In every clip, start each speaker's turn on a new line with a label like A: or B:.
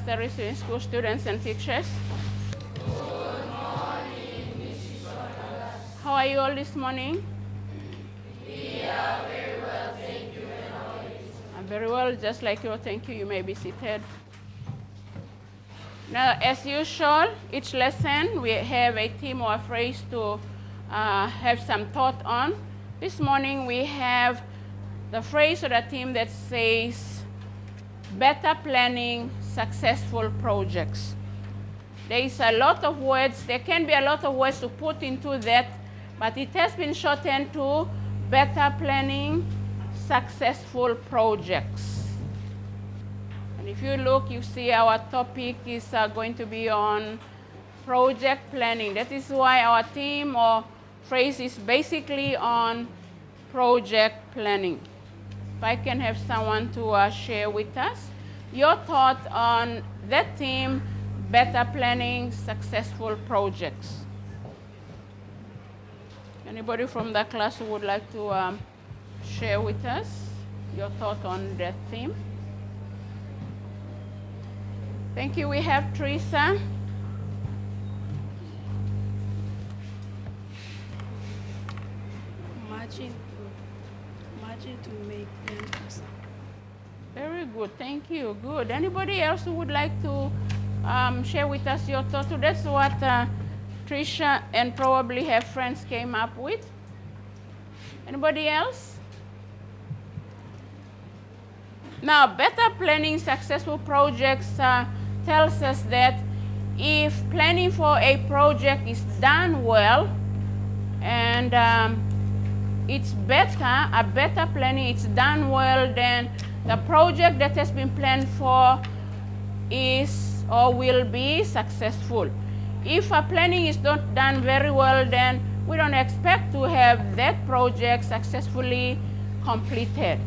A: the receiving school students and teachers. How are you all this morning?
B: We are very well, thank you.
A: I'm very well, just like you. Thank you. You may be seated. Now, as usual, each lesson we have a theme or a phrase to have some thought on. This morning we have the phrase or the theme that says, better planning, successful projects. There is a lot of words, there can be a lot of words to put into that, but it has been shortened to better planning, successful projects. And if you look, you see our topic is going to be on project planning. That is why our theme or phrase is basically on project planning. If I can have someone to share with us your thought on that theme, better planning, successful projects. Anybody from the class who would like to share with us your thought on that theme? Thank you. We have Teresa.
C: Imagine to make plans for something.
A: Very good. Thank you. Good. Anybody else who would like to share with us your thought? That's what Trisha and probably her friends came up with. Anybody else? Now, better planning successful projects tells us that if planning for a project is done well and it's better, a better planning, it's done well, then the project that has been planned for is or will be successful. If a planning is not done very well, then we don't expect to have that project successfully completed.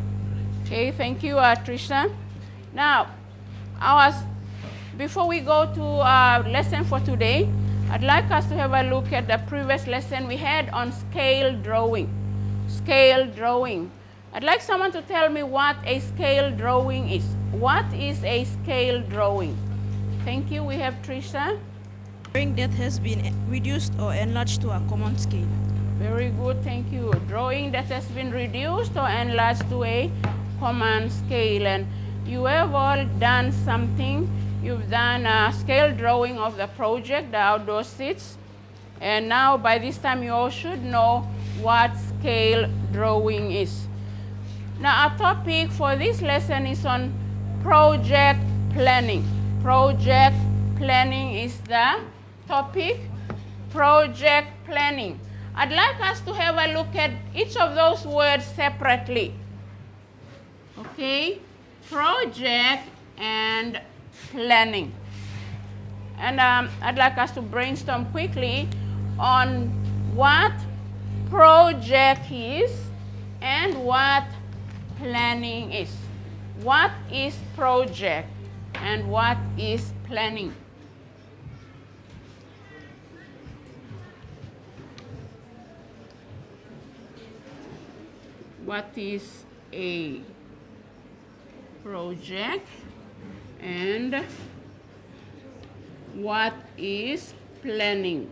A: Okay, thank you, Trisha. Now, before we go to our lesson for today, I'd like us to have a look at the previous lesson we had on scale drawing. Scale drawing. I'd like someone to tell me what a scale drawing is. What is a scale drawing? Thank you. We have Trisha.
C: Drawing that has been reduced or enlarged to a common scale.
A: Very good. Thank you. Drawing that has been reduced or enlarged to a common scale. And you have all done something. You've done a scale drawing of the project, the outdoor seats. And now by this time you all should know what scale drawing is. Now our topic for this lesson is on project planning. Project planning is the topic. Project planning. I'd like us to have a look at each of those words separately. Okay? Project and planning. And I'd like us to brainstorm quickly on what project is and what planning is. What is project and what is planning? What is a project and what is planning?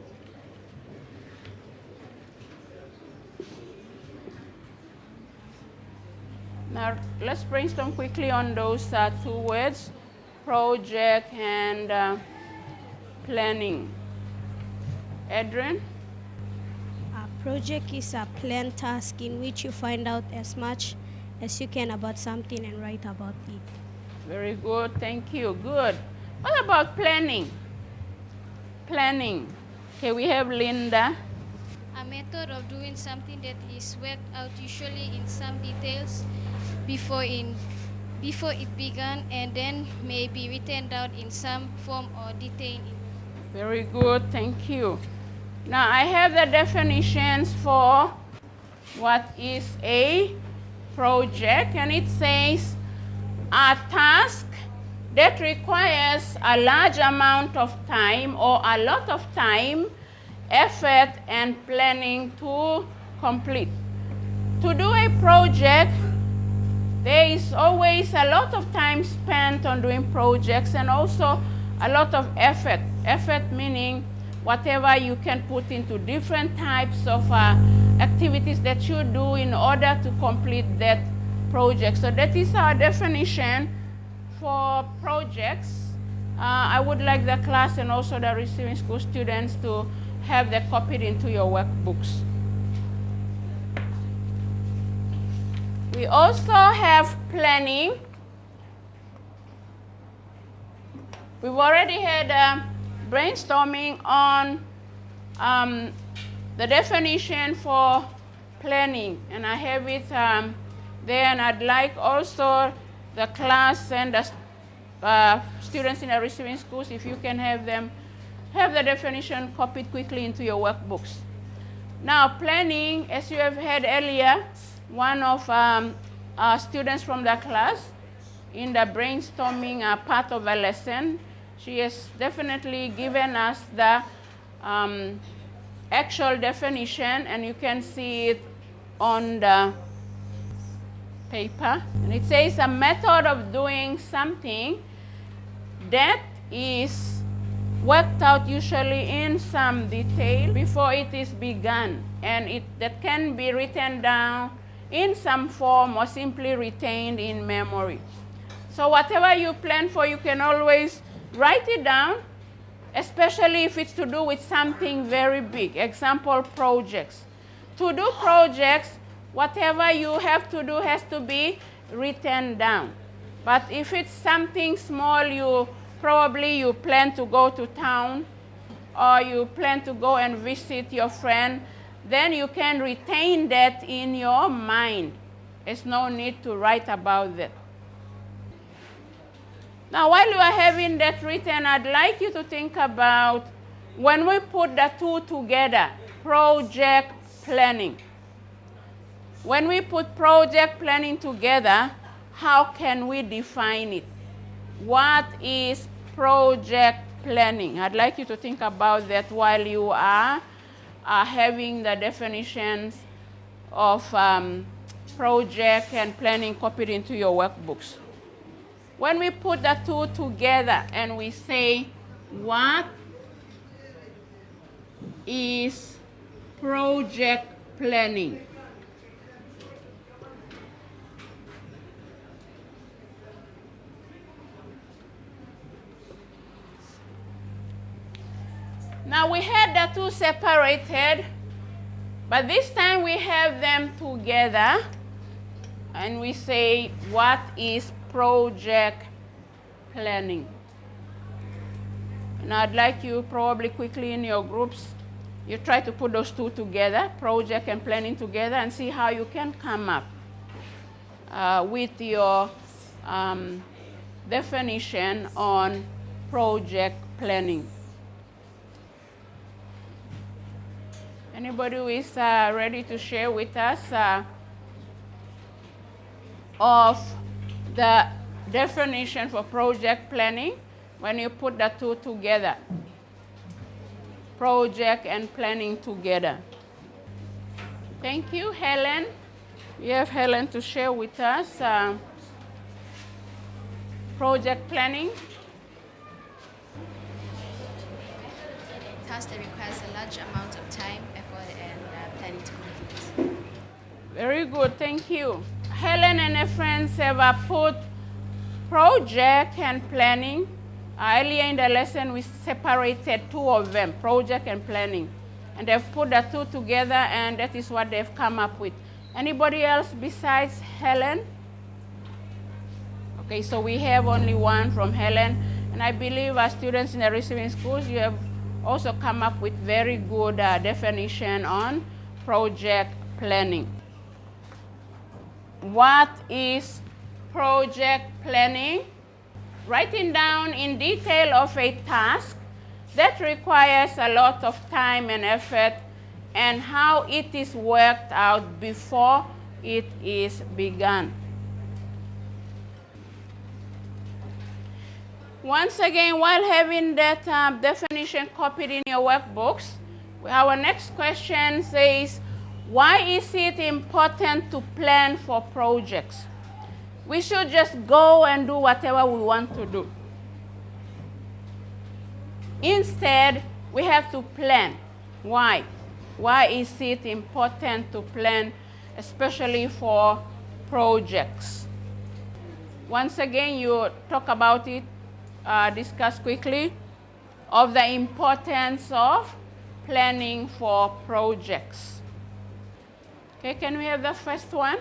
A: Now, let's brainstorm quickly on those two words, project and planning. Adrian?
D: A project is a planned task in which you find out as much as you can about something and write about it.
A: Very good, thank you, good. What about planning? Planning. Okay, we have Linda.
E: A method of doing something that is worked out usually in some details before it began and then may be written down in some form or detained.
A: Very good, thank you. Now I have the definitions for what is a project, and it says a task that requires a large amount of time or a lot of time, effort, and planning to complete. To do a project, There is always a lot of time spent on doing projects and also a lot of effort. Effort meaning whatever you can put into different types of activities that you do in order to complete that project. So that is our definition for projects. I would like the class and also the receiving school students to have that copied into your workbooks. We also have planning. We've already had brainstorming on the definition for planning, and I have it there, and I'd like also the class and the students in the receiving schools, if you can have them have the definition copied quickly into your workbooks. Now, planning, as you have heard earlier, one of our students from the class in the brainstorming part of the lesson, she has definitely given us the actual definition, and you can see it on the paper. And it says a method of doing something that is worked out usually in some detail before it is begun, and that can be written down in some form or simply retained in memory. So whatever you plan for, you can always write it down, especially if it's to do with something very big. Example, projects. To do projects, whatever you have to do has to be written down. But if it's something small, you plan to go to town, or you plan to go and visit your friend, then you can retain that in your mind. There's no need to write about that. Now, while you are having that written, I'd like you to think about when we put the two together, project planning. When we put project planning together, how can we define it? What is project planning? I'd like you to think about that while you are having the definitions of project and planning copied into your workbooks. When we put the two together and we say, what is project planning? Now we had the two separated, but this time we have them together and we say, what is project planning? And I'd like you probably quickly in your groups, you try to put those two together, project and planning together, and see how you can come up with your definition on project planning. Anybody who is ready to share with us of the definition for project planning when you put the two together? Project and planning together. Thank you, Helen. We have Helen to share with us project planning.
B: Task that requires a large amount of time, effort, and planning to complete.
A: Very good, thank you. Helen and her friends have put project and planning. Earlier in the lesson, we separated two of them, project and planning. And they've put the two together, and that is what they've come up with. Anybody else besides Helen? Okay, so we have only one from Helen. And I believe our students in the receiving schools, you have also come up with very good definition on project planning. What is project planning? Writing down in detail of a task that requires a lot of time and effort, and how it is worked out before it is begun. Once again, while having that definition copied in your workbooks, our next question says, why is it important to plan for projects? we should just go and do whatever we want to do. Instead, we have to plan. Why? Why is it important to plan, especially for projects? Once again, you talk about it, discuss quickly, of the importance of planning for projects. Okay, can we have the first one?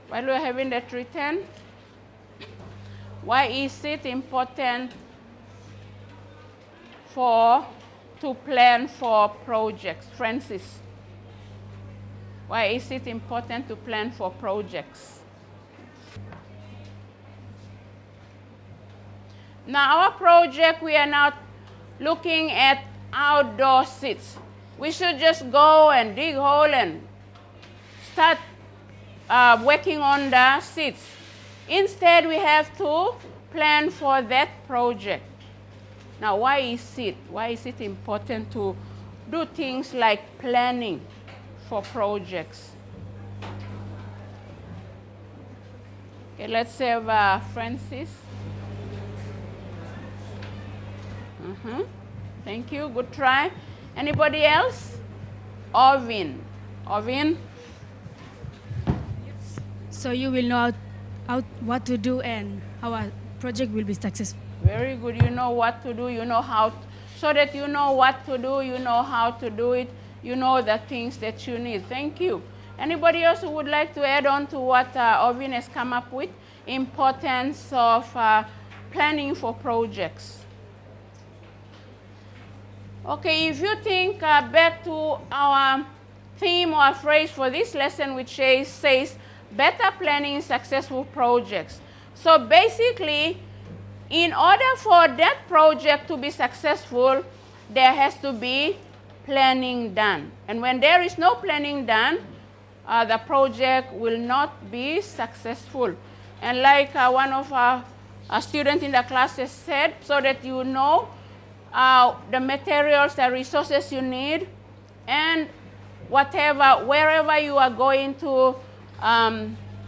A: While we're having that written, why is it important to plan for projects? Francis, why is it important to plan for projects? Now, our project, we are not looking at outdoor seats. We should just go and dig hole and start working on the seats. Instead, we have to plan for that project. Now, why is it important to do things like planning for projects? Okay, let's have Francis. Thank you, good try. Anybody else? Ovin.
F: So you will know what to do and how a project will be successful.
A: Very good. You know what to do. You know how, so that you know what to do. You know how to do it. You know the things that you need. Thank you. Anybody else who would like to add on to what Ovin has come up with? Importance of planning for projects. Okay, if you think back to our theme or phrase for this lesson, which says better planning successful projects. So basically, in order for that project to be successful, there has to be planning done. And when there is no planning done, the project will not be successful. And like one of our students in the class has said, so that you know the materials, the resources you need, and wherever you are going to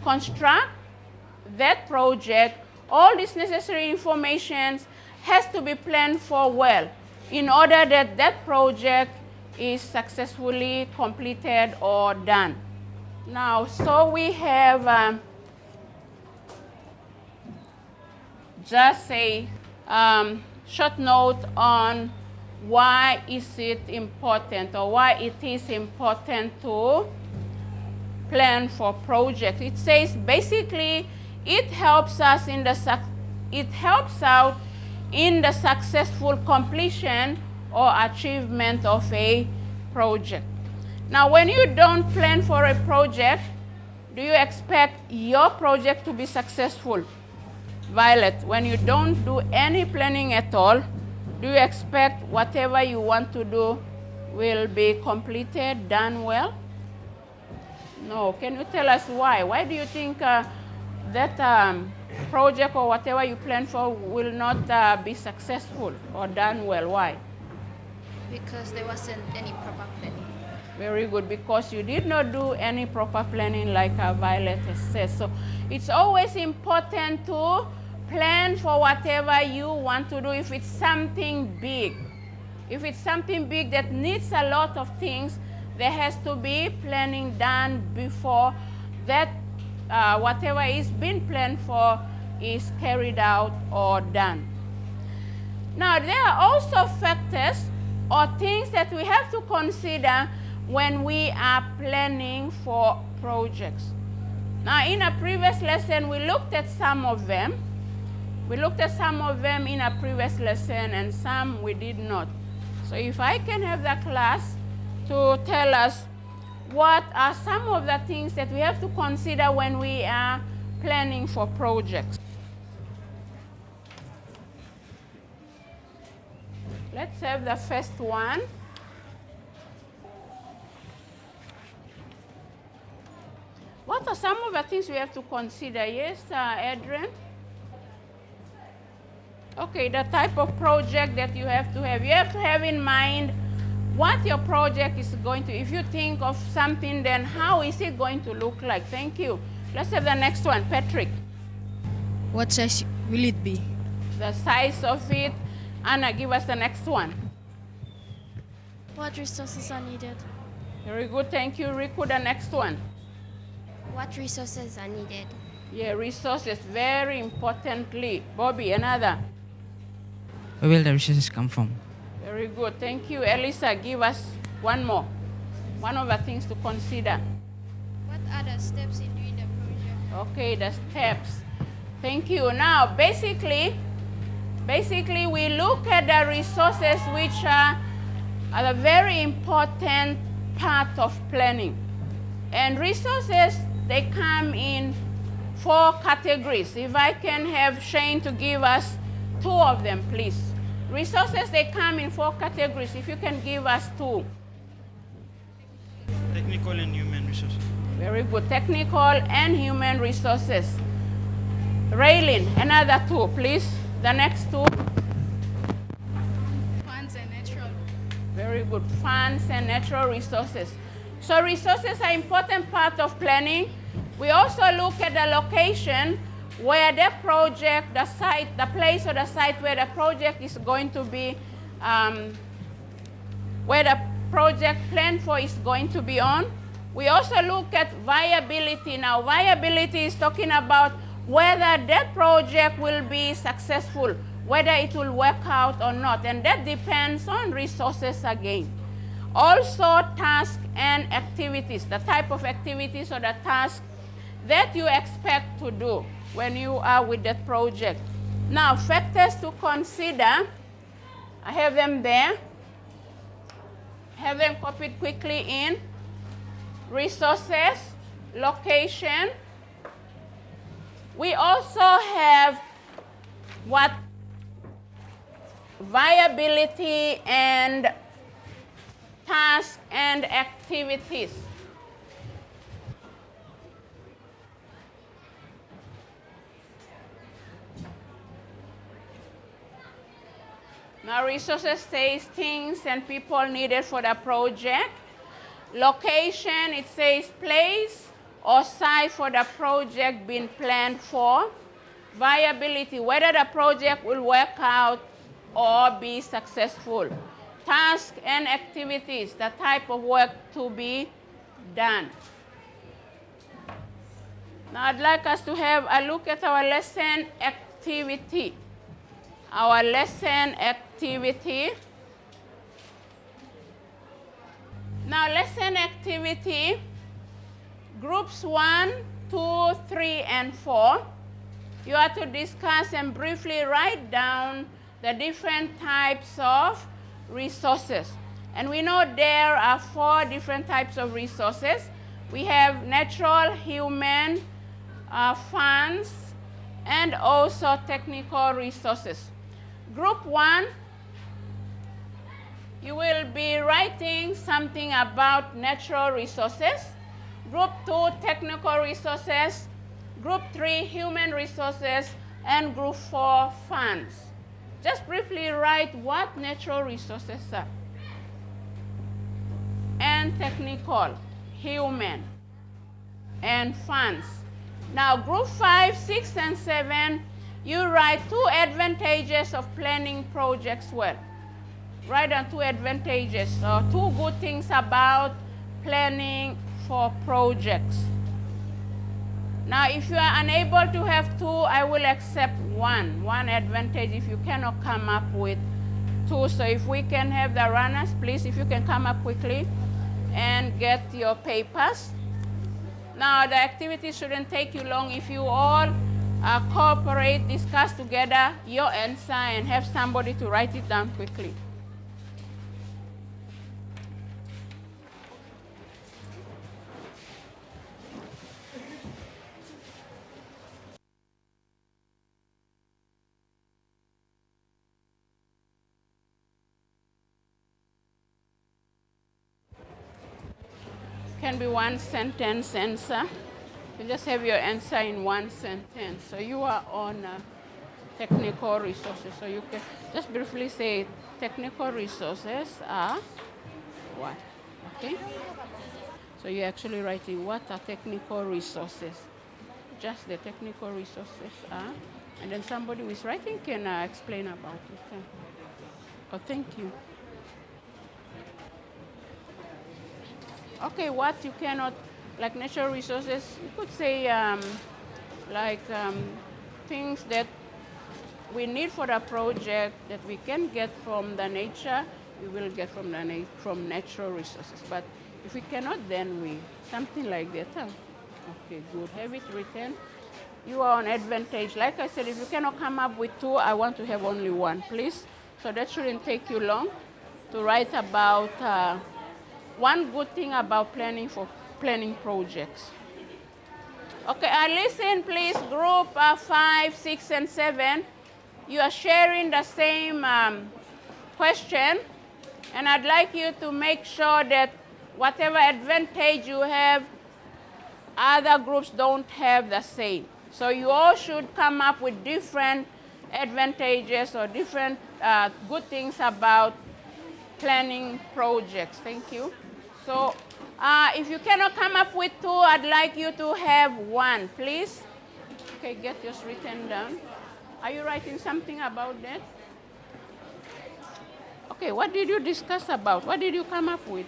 A: construct that project, all this necessary information has to be planned for well in order that that project is successfully completed or done. Now, so we have just a short note on why is it important, or why it is important to plan for projects. It says basically it helps out in the successful completion or achievement of a project. Now, when you don't plan for a project, do you expect your project to be successful? Violet, when you don't do any planning at all, do you expect whatever you want to do will be completed, done well? No. Can you tell us why? Why do you think that project or whatever you plan for will not be successful or done well? Why?
B: Because there wasn't any proper planning.
A: Very good, because you did not do any proper planning, like Violet has said. So it's always important to plan for whatever you want to do. If it's something big, that needs a lot of things, there has to be planning done before that whatever is being planned for is carried out or done. Now, there are also factors or things that we have to consider when we are planning for projects. Now, in a previous lesson, we looked at some of them. In a previous lesson, and some we did not. So if I can have the class to tell us what are some of the things that we have to consider when we are planning for projects. Let's have the first one. What are some of the things we have to consider? Yes, Adrian? Okay, the type of project that you have to have. You have to have in mind what your project is going to. If you think of something, then how is it going to look like? Thank you. Let's have the next one, Patrick.
C: What size will it be?
A: The size of it. Anna, give us the next one.
G: What resources are needed?
A: Very good, thank you. Riku, the next one.
G: What resources are needed?
A: Yeah, resources, very importantly. Bobby, another.
H: Where will the resources come from?
A: Very good, thank you. Elisa, give us one more. One of the things to consider.
E: What are the steps in doing the project?
A: Okay, the steps. Thank you. Now, basically, we look at the resources which are a very important part of planning. And resources, they come in 4 categories. If I can have Shane to give us 2 of them, please. Resources, they come in 4 categories. If you can give us 2.
I: Technical and human resources.
A: Very good. Technical and human resources. Raylin, another 2, please. The next 2.
E: Funds and natural.
A: Very good. Funds and natural resources. So resources are an important part of planning. We also look at the location where the project, the site, the place or the site where the project is going to be, where the project planned for is going to be on. We also look at viability. Now, viability is talking about whether that project will be successful, whether it will work out or not, and that depends on resources again. Also, tasks and activities, the type of activities or the tasks that you expect to do when you are with that project. Now, factors to consider, I have them there. Have them copied quickly in. Resources, location. We also have what? Viability and tasks and activities. Now, resources says things and people needed for the project. Location, it says place or site for the project being planned for. Viability, whether the project will work out or be successful. Tasks and activities, the type of work to be done. Now, I'd like us to have a look at our lesson activity. Our lesson activity. Now, lesson activity, groups 1, 2, 3, and 4. You are to discuss and briefly write down the different types of resources. And we know there are 4 different types of resources. We have natural, human, funds, and also technical resources. Group 1, you will be writing something about natural resources. Group 2, technical resources. Group 3, human resources. And Group 4, funds. Just briefly write what natural resources are. And technical, human, and funds. Now, Group 5, 6, and 7, you write 2 advantages of planning projects well. Write down 2 advantages, or 2 good things about planning for projects. Now, if you are unable to have 2, I will accept one advantage if you cannot come up with 2. So if we can have the runners, please, if you can come up quickly and get your papers. Now, the activity shouldn't take you long if you all cooperate, discuss together your answer, and have somebody to write it down quickly. Can be 1 sentence answer. You just have your answer in 1 sentence. So you are on technical resources. So you can just briefly say technical resources are what? Okay? So you're actually writing what are technical resources. just the technical resources are. And then somebody who is writing can explain about it. Oh, thank you. Okay, what you cannot, like natural resources, you could say things that we need for the project that we can get from the nature, we will get from from natural resources. But if we cannot, then something like that. Huh? Okay, good. Have it written. You are on advantage. Like I said, if you cannot come up with two, I want to have only one, please. So that shouldn't take you long to write about one good thing about planning projects. Okay, listen, please, group 5, 6, and 7. You are sharing the same question, and I'd like you to make sure that whatever advantage you have, other groups don't have the same. So you all should come up with different advantages or different good things about planning projects. Thank you. So if you cannot come up with two, I'd like you to have one, please. Okay, get yours written down. Are you writing something about that? Okay, what did you discuss about? What did you come up with?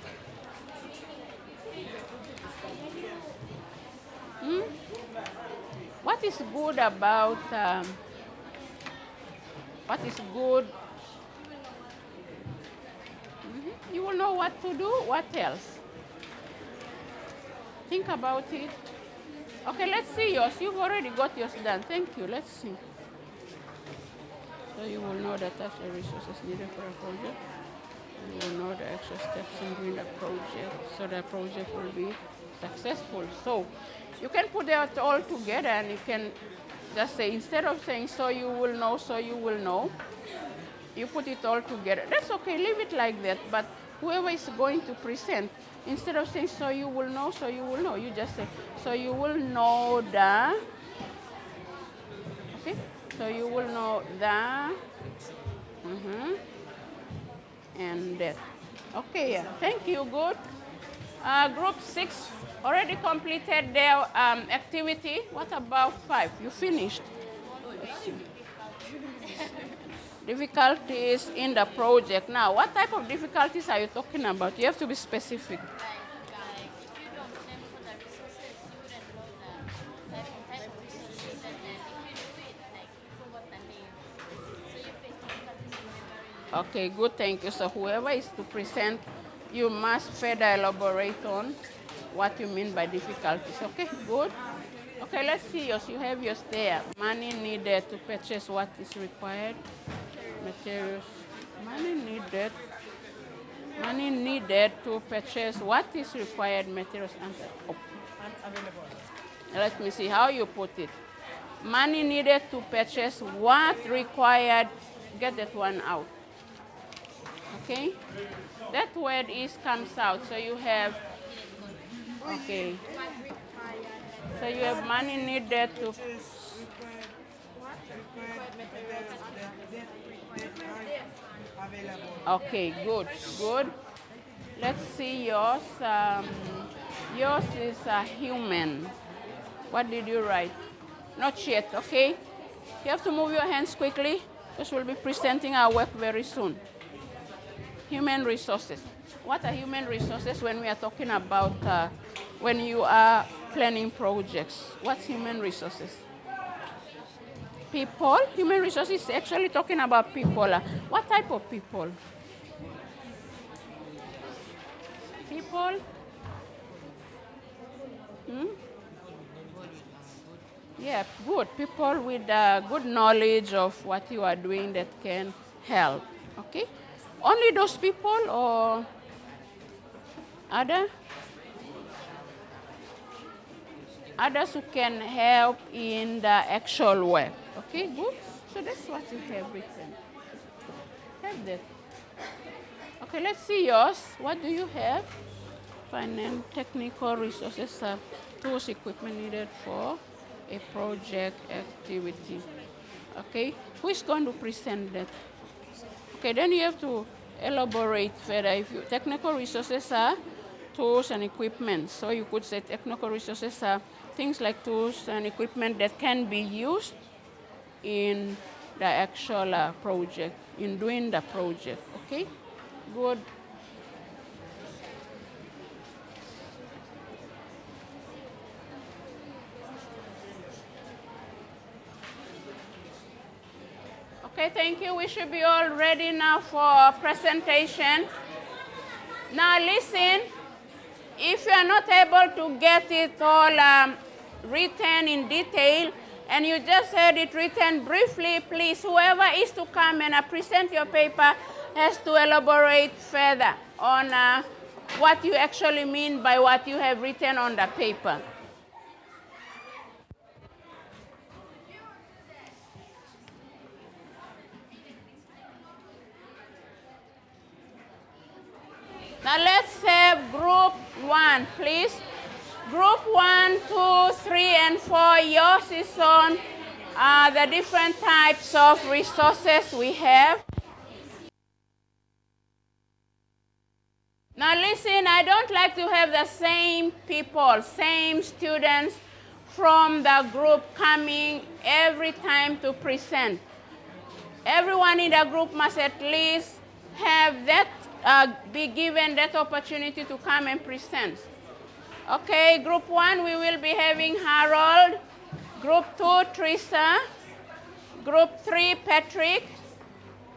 A: What is good about, what is good? You will know what to do. What else? Think about it. Okay, let's see yours. You've already got yours done. Thank you. Let's see. So you will know the types of resources needed for a project. You will know the extra steps in doing the project so the project will be successful. So you can put that all together and you can just say, instead of saying so you will know, you put it all together. That's okay, leave it like that. But whoever is going to present, instead of saying so you will know, you just say, so you will know the, okay? So you will know the, and that. Okay, yeah. Thank you, good. Group 6 already completed their activity. What about 5? You finished? Let's see. Difficulties in the project. Now, what type of difficulties are you talking about? You have to be specific. Okay, good, thank you. So whoever is to present, you must further elaborate on what you mean by difficulties. Okay, good. Okay, let's see yours. You have yours there. Money needed to purchase what is required. Materials. Money needed to purchase what is required. Materials. Let me see how you put it. Money needed to purchase what required. Get that one out. Okay? That word comes out. So you have, okay. So you have money needed to. Okay, good, good. Let's see yours. Yours is human. What did you write? Not yet, okay? You have to move your hands quickly because we'll be presenting our work very soon. Human resources. What are human resources when we are talking about when you are planning projects? What's human resources? People. Human resources is actually talking about people. What type of people? People? Yeah, good. People with good knowledge of what you are doing that can help. Okay? Only those people or others who can help in the actual work. Okay, good. So that's what you have written. Have that. Okay, let's see yours. What do you have? Finance, technical resources, tools, equipment needed for a project activity. Okay, who is going to present that? Okay, then you have to elaborate further. If technical resources are tools and equipment, so you could say technical resources are things like tools and equipment that can be used in the actual project, in doing the project, okay? Good. Okay, thank you. We should be all ready now for presentation. Now listen, if you are not able to get it all written in detail, and you just had it written briefly, please, whoever is to come and present your paper has to elaborate further on what you actually mean by what you have written on the paper. Now let's have group 1, please. Group 1, 2, 3, and 4, yours is on the different types of resources we have. Now listen, I don't like to have the same people, same students from the group coming every time to present. Everyone in the group must at least have that, be given that opportunity to come and present. Okay, group 1, we will be having Harold. Group 2, Teresa. Group 3, Patrick.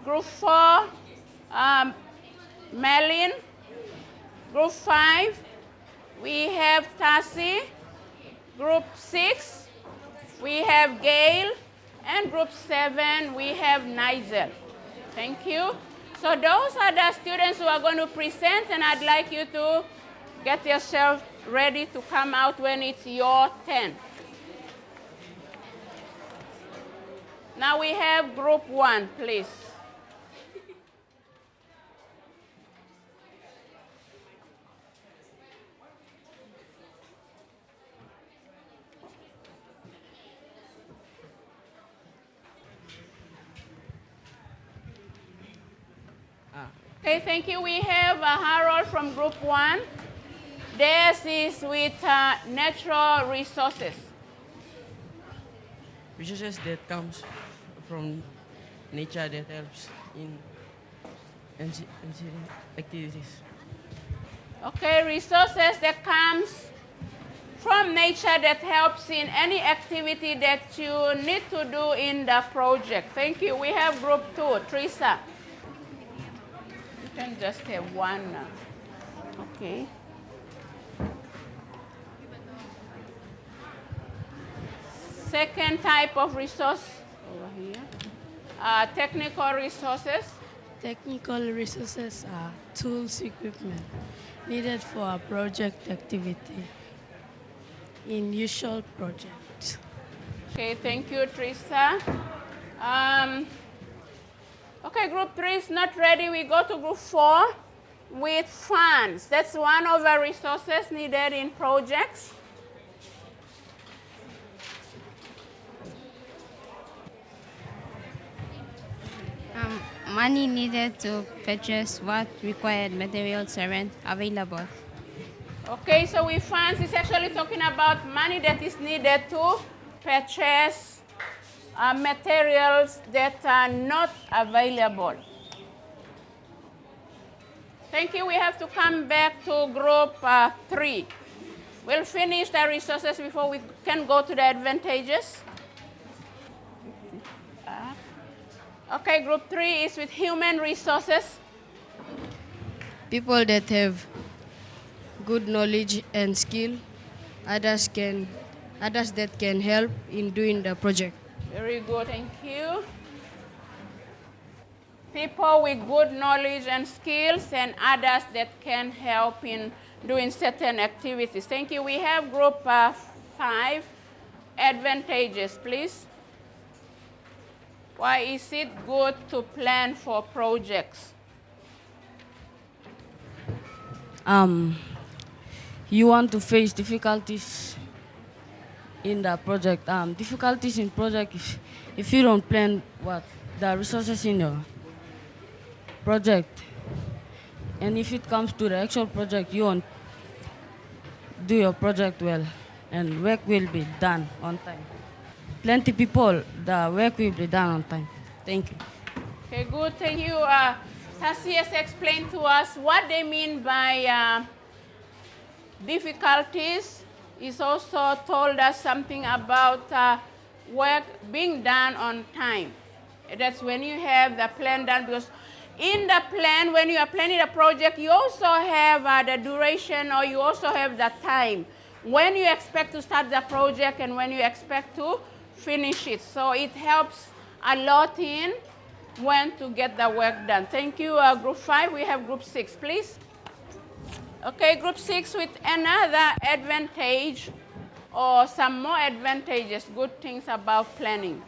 A: Group 4, Malin. Group 5, we have Tassie. Group 6, we have Gail. And group 7, we have Nigel. Thank you. So those are the students who are going to present, and I'd like you to get yourself ready to come out when it's your turn. Now we have group 1, please. Okay, thank you. We have Harold from group 1. This is with natural resources.
I: Resources that comes from nature that helps in activities.
A: Okay, resources that comes from nature that helps in any activity that you need to do in the project. Thank you. We have group 2, Teresa. You can just have one now. Okay. Second type of resource over here, technical resources.
J: Technical resources are tools, equipment needed for a project activity in usual projects.
A: Okay, thank you, Teresa. Okay, group 3 is not ready. We go to group 4 with funds. That's one of the resources needed in projects.
K: Money needed to purchase what required materials aren't available.
A: Okay, so with funds, it's actually talking about money that is needed to purchase materials that are not available. Thank you. We have to come back to group 3. We'll finish the resources before we can go to the advantages. Okay, group 3 is with human resources.
J: People that have good knowledge and skill, others that can help in doing the project.
A: Very good, thank you. People with good knowledge and skills, and others that can help in doing certain activities. Thank you. We have group 5, advantages, please. Why is it good to plan for projects?
J: You want to face difficulties in the project. Difficulties in project if you don't plan what the resources in your project, and if it comes to the actual project, you won't do your project well. and work will be done on time. Plenty people, the work will be done on time. Thank you.
A: Okay, good. Thank you. Tassi has explained to us what they mean by difficulties. He's also told us something about work being done on time. That's when you have the plan done, because in the plan, when you are planning a project, you also have the duration, or you also have the time when you expect to start the project and when you expect to finish it. So it helps a lot in when to get the work done. Thank you, Group 5. We have Group 6, please. Okay, Group 6 with another advantage or some more advantages, good things about planning.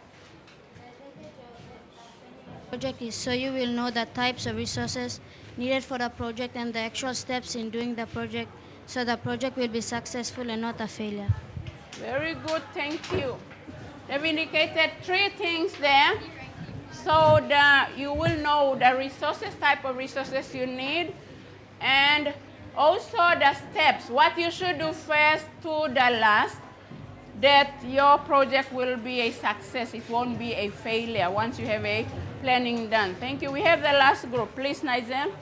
L: Project is so you will know the types of resources needed for the project and the actual steps in doing the project, so the project will be successful and not a failure.
A: Very good, thank you. They've indicated 3 things there. So you will know the resources, type of resources you need, and also the steps, what you should do first to the last, that your project will be a success. It won't be a failure once you have a planning done. Thank you. We have the last group. Please, Nigel.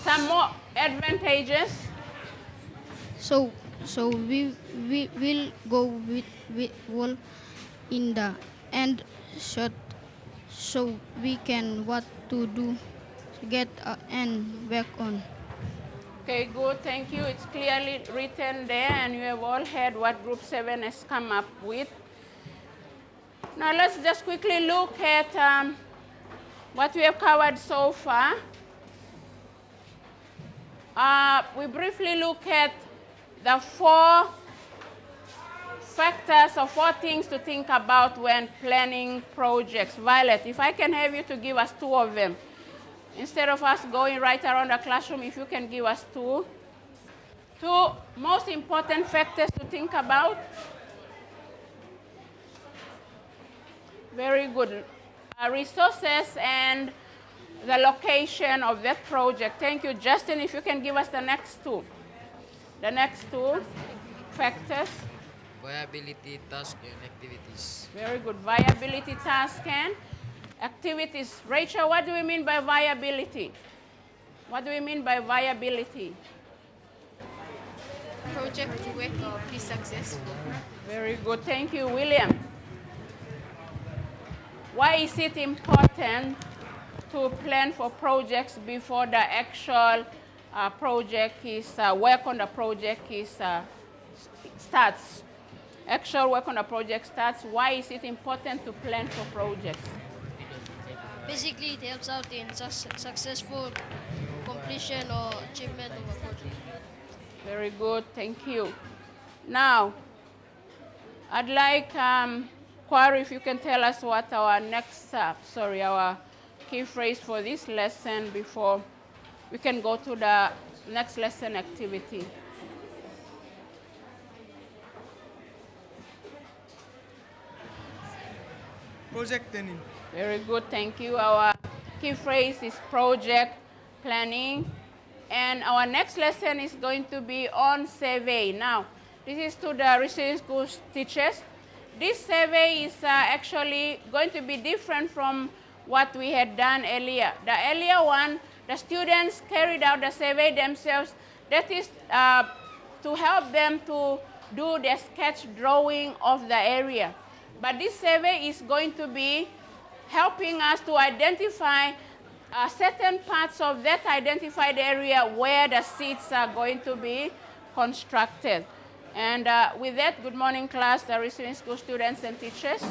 A: Some more advantages.
M: So we will go with wall in the end shot, so we can what to do to get and work on.
A: Okay, good, thank you. It's clearly written there, and you have all heard what Group 7 has come up with. Now let's just quickly look at what we have covered so far. We briefly look at the 4 factors or 4 things to think about when planning projects. Violet, if I can have you to give us 2 of them. Instead of us going right around the classroom, if you can give us 2. 2 most important factors to think about. Very good. Resources and the location of that project. Thank you. Justin, if you can give us the next 2. The next 2 factors.
H: Viability, task, and activities.
A: Very good. Viability, task, and activities. Rachel, what do we mean by viability? What do we mean by viability?
B: Project work or be successful.
A: Very good. Thank you, William. Why is it important to plan for projects before the actual project is, work on the project is, starts? Actual work on the project starts. Why is it important to plan for projects?
N: Basically, it helps out in successful completion or achievement of a project.
A: Very good, thank you. Now, I'd like Kwari, if you can tell us what our next, our key phrase for this lesson before we can go to the next lesson activity.
O: Project planning.
A: Very good, thank you. Our key phrase is project planning. And our next lesson is going to be on survey. Now, this is to the receiving school teachers. This survey is actually going to be different from what we had done earlier. The earlier one, the students carried out the survey themselves. That is to help them to do their sketch drawing of the area. But this survey is going to be helping us to identify certain parts of that identified area where the seats are going to be constructed. And with that, good morning class, the receiving school students and teachers.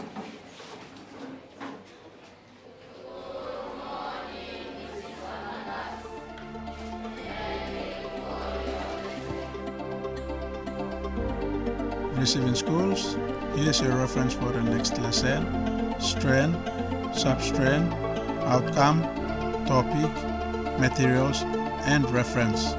P: Receiving schools, here's your reference for the next lesson: strand, substrand, outcome, topic, materials, and reference.